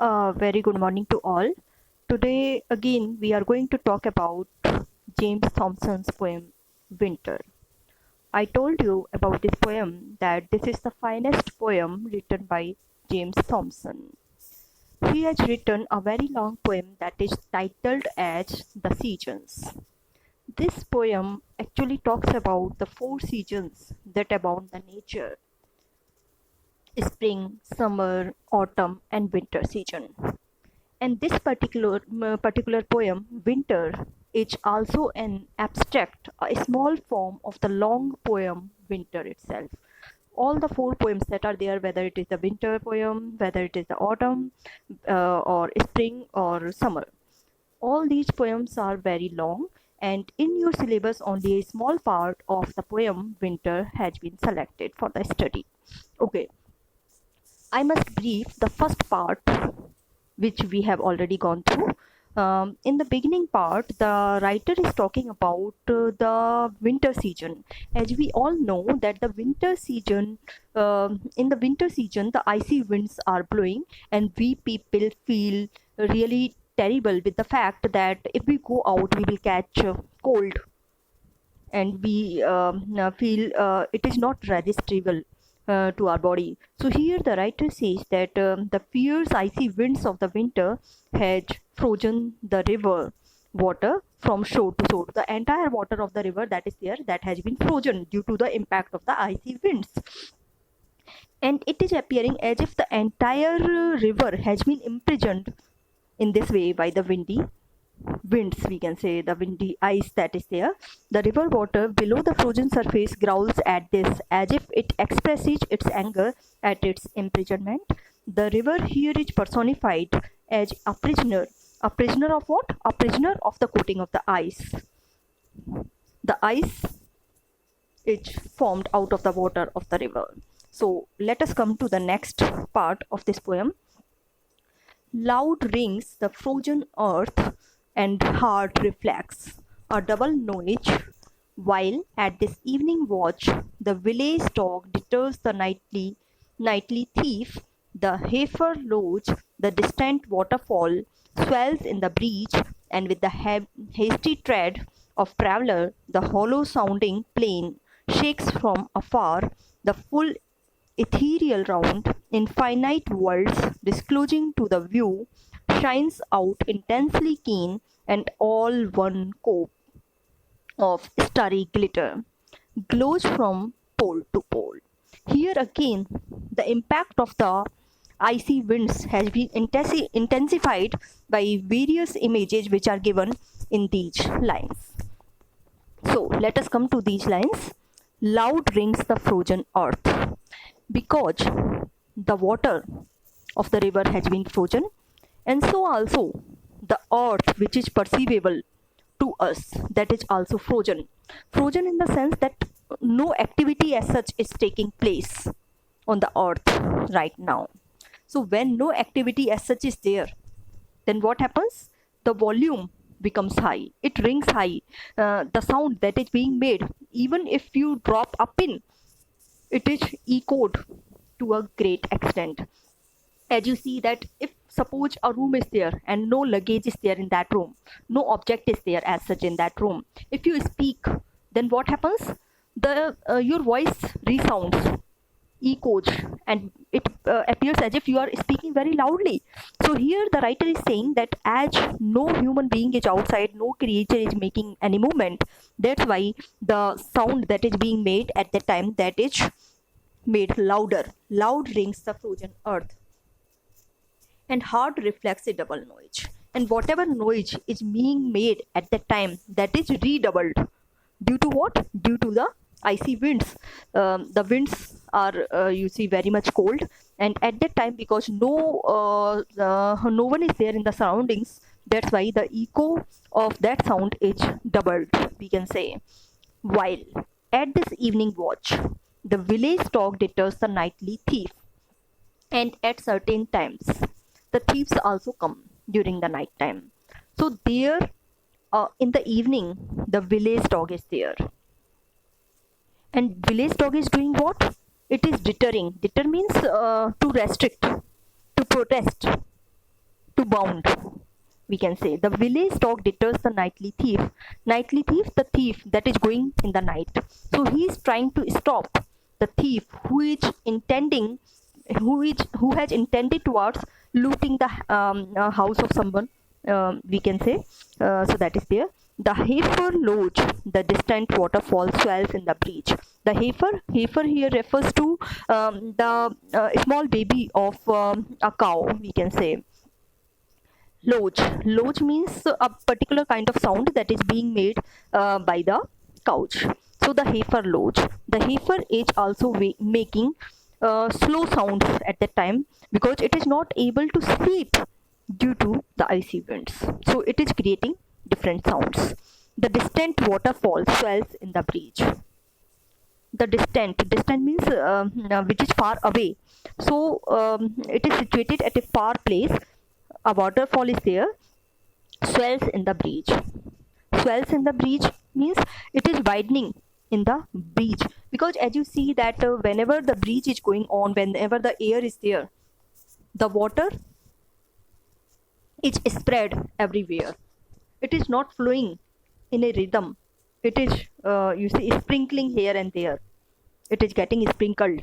Very good morning to all. Today, again, we are going to talk about James Thompson's poem Winter. I told you about this poem that this is the finest poem written by James Thompson. He has written a very long poem that is titled as The Seasons. This poem actually talks about the four seasons that abound the nature: spring, summer, autumn, and winter season. And this particular poem, Winter, is also an abstract, a small form of the long poem Winter itself. All the four poems that are there, whether it is the winter poem, whether it is the autumn, or spring or summer, all these poems are very long, and in your syllabus only a small part of the poem Winter has been selected for the study. Okay, I must brief the first part, which we have already gone through. In the beginning part, the writer is talking about the winter season. As we all know that the winter season, in the winter season, the icy winds are blowing, and we people feel really terrible with the fact that if we go out, we will catch cold, and we feel it is not registrable to our body. So here the writer says that the fierce icy winds of the winter had frozen the river water from shore to shore. The entire water of the river that is there, that has been frozen due to the impact of the icy winds. And it is appearing as if the entire river has been imprisoned in this way by the winds, we can say, the windy ice that is there. The river water below the frozen surface growls at this as if it expresses its anger at its imprisonment. The river here is personified as a prisoner. A prisoner of what? A prisoner of the coating of the ice. The ice is formed out of the water of the river. So let us come to the next part of this poem. Loud rings the frozen earth, and hard reflects a double noise, while at this evening watch the village dog deters the nightly thief. The heifer lodge, the distant waterfall swells in the breeze, and with the hasty tread of traveller, the hollow sounding plain shakes from afar the full ethereal round, infinite worlds disclosing to the view, shines out intensely keen and all one cope of starry glitter, glows from pole to pole. Here again, the impact of the icy winds has been intensified by various images which are given in these lines. So let us come to these lines. Loud rings the frozen earth, because the water of the river has been frozen, and so also the earth which is perceivable to us, that is also frozen in the sense that no activity as such is taking place on the earth right now. So when no activity as such is there, then what happens? The volume becomes high, it rings high. The sound that is being made, even if you drop a pin, it is echoed to a great extent. As you see that if suppose a room is there and no luggage is there in that room, no object is there as such in that room, if you speak, then what happens? The your voice resounds, echoes, and it appears as if you are speaking very loudly. So here the writer is saying that as no human being is outside, no creature is making any movement, that's why the sound that is being made at that time, that is made louder. Loud rings the frozen earth, and hard reflects a double noise. And whatever noise is being made at that time, that is redoubled. Due to what? Due to the icy winds. The winds are, you see, very much cold, and at that time, because no one is there in the surroundings, that's why the echo of that sound is doubled, we can say. While at this evening watch, the village dog deters the nightly thief, and at certain times the thieves also come during the night time. So there, in the evening, the village dog is there, and village dog is doing what? It is deterring. Deter means to restrict, to protest. to bound, we can say. The village dog deters the nightly thief. Nightly thief, the thief that is going in the night. So he is trying to stop the thief who has intended towards looting the house of someone, we can say. So that is there. The heifer lodge, the distant waterfall swells in the breach. The heifer here refers to the small baby of a cow, we can say. Loge means a particular kind of sound that is being made by the couch. So the heifer loge. The heifer is also making slow sounds at that time because it is not able to sleep due to the icy winds. So it is creating different sounds. The distant waterfall swells in the breach. The distant means which is far away. So it is situated at a far place. A waterfall is there. Swells in the breach. Swells in the breach means it is widening in the breach, because as you see that whenever the breach is going on, whenever the air is there, the water is spread everywhere. It is not flowing in a rhythm. It is you see, sprinkling here and there. It is getting sprinkled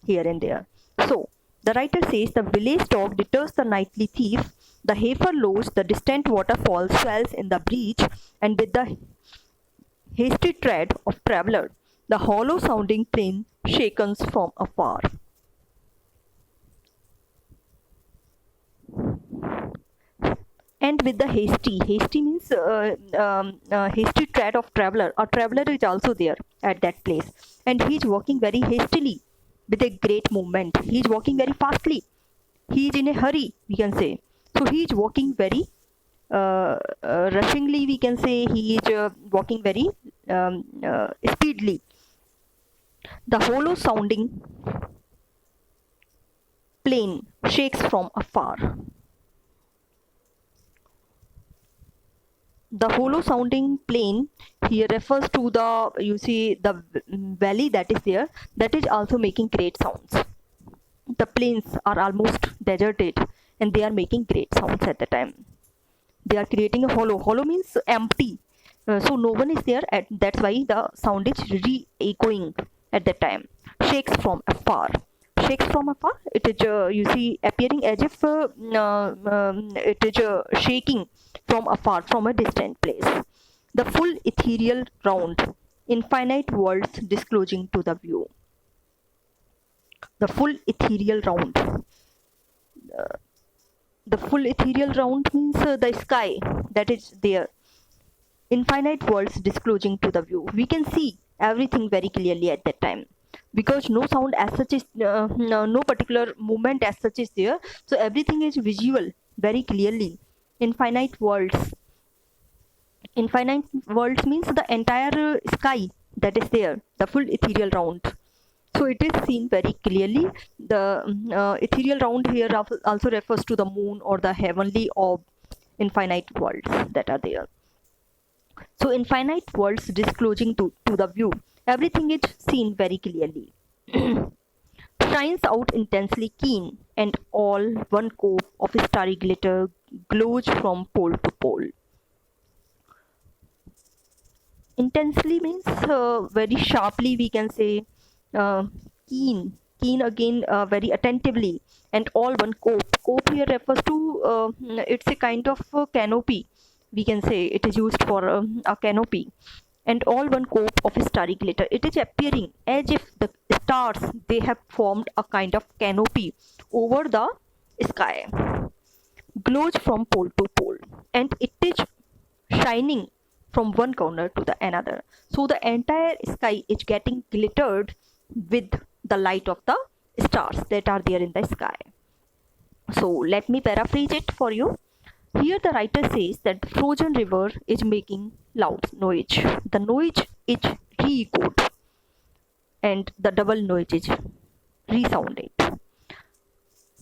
here and there. So the writer says the village dog deters the nightly thief. The heifer lows the distant waterfall swells in the breach, and with the hasty tread of traveller, the hollow sounding plain shakens from afar. And with the hasty means hasty tread of traveller. A traveller is also there at that place, and he is walking very hastily with a great movement. He is walking very fastly. He is in a hurry, we can say. So he is walking very rushingly, we can say. He is walking very speedily. The hollow sounding plain shakes from afar. The hollow sounding plain here refers to the, you see, the valley that is there, that is also making great sounds. The plains are almost deserted and they are making great sounds at the time. They are creating a hollow. Hollow means empty. So no one is there, that's why the sound is re-echoing at that time. Shakes from afar. Shakes from afar, it is you see, appearing as if it is shaking from afar, from a distant place. The full ethereal round, infinite worlds disclosing to the view. The full ethereal round. The full ethereal round means the sky that is there. Infinite worlds disclosing to the view. We can see everything very clearly at that time, because no sound as such is, no particular movement as such is there. So everything is visual very clearly. Infinite worlds. Infinite worlds means the entire sky that is there, the full ethereal round. So it is seen very clearly. The ethereal round here also refers to the moon or the heavenly orb. Infinite worlds that are there. So infinite worlds disclosing to the view. Everything is seen very clearly. Shines out intensely keen, and all one cove of starry glitter glows from pole to pole. Intensely means very sharply, we can say. Keen again, very attentively, and all one cove. Cove here refers to it's a kind of canopy, we can say. It is used for a canopy. And all one cove of starry glitter. It is appearing as if the stars, they have formed a kind of canopy over the sky. Glows from pole to pole, and it is shining from one corner to the another. So the entire sky is getting glittered with the light of the stars that are there in the sky. So let me paraphrase it for you. Here the writer says that the frozen river is making loud noise. The noise is re-echoed, and the double noise is resounded.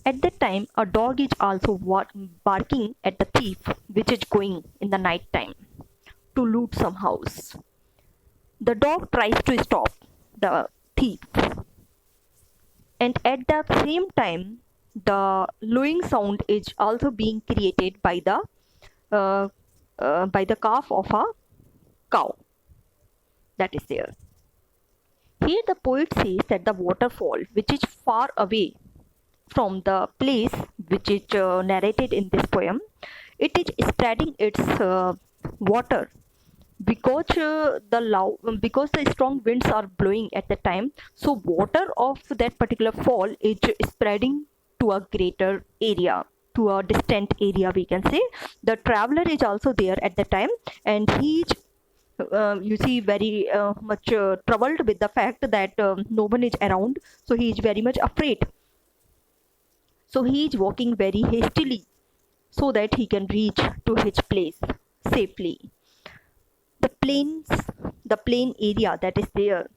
At that time, a dog is also barking at the thief which is going in the night time to loot some house. The dog tries to stop the thief, and at the same time the lowing sound is also being created by the calf of a cow that is there. Here the poet says that the waterfall, which is far away from the place which is narrated in this poem, it is spreading its water because the strong winds are blowing at the time. So water of that particular fall is spreading to a greater area, to a distant area, we can say. The traveler is also there at the time, and he is you see very much troubled with the fact that no one is around, so he is very much afraid. So he is walking very hastily so that he can reach to his place safely. The plains, the plain area that is there,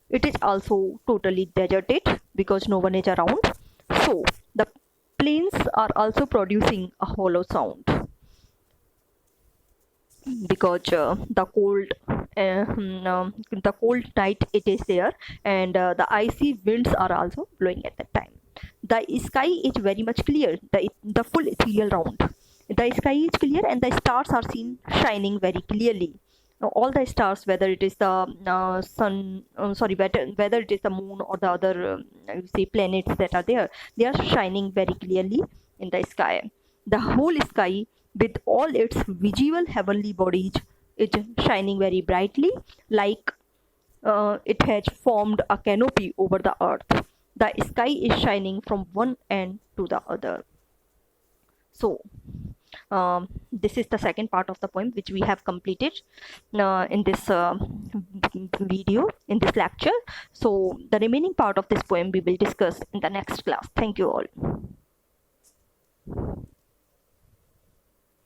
it is also totally deserted because no one is around. So the plains are also producing a hollow sound because the cold night it is there, and the icy winds are also blowing at that time. The sky is very much clear, the full ethereal round. The sky is clear and the stars are seen shining very clearly. Now, all the stars, whether it is the sun, sorry, whether it is the moon or the other you see planets that are there, they are shining very clearly in the sky. The whole sky, with all its visible heavenly bodies, is shining very brightly, like it has formed a canopy over the earth. The sky is shining from one end to the other. So this is the second part of the poem which we have completed in this video, in this lecture. So the remaining part of this poem we will discuss in the next class. Thank you all.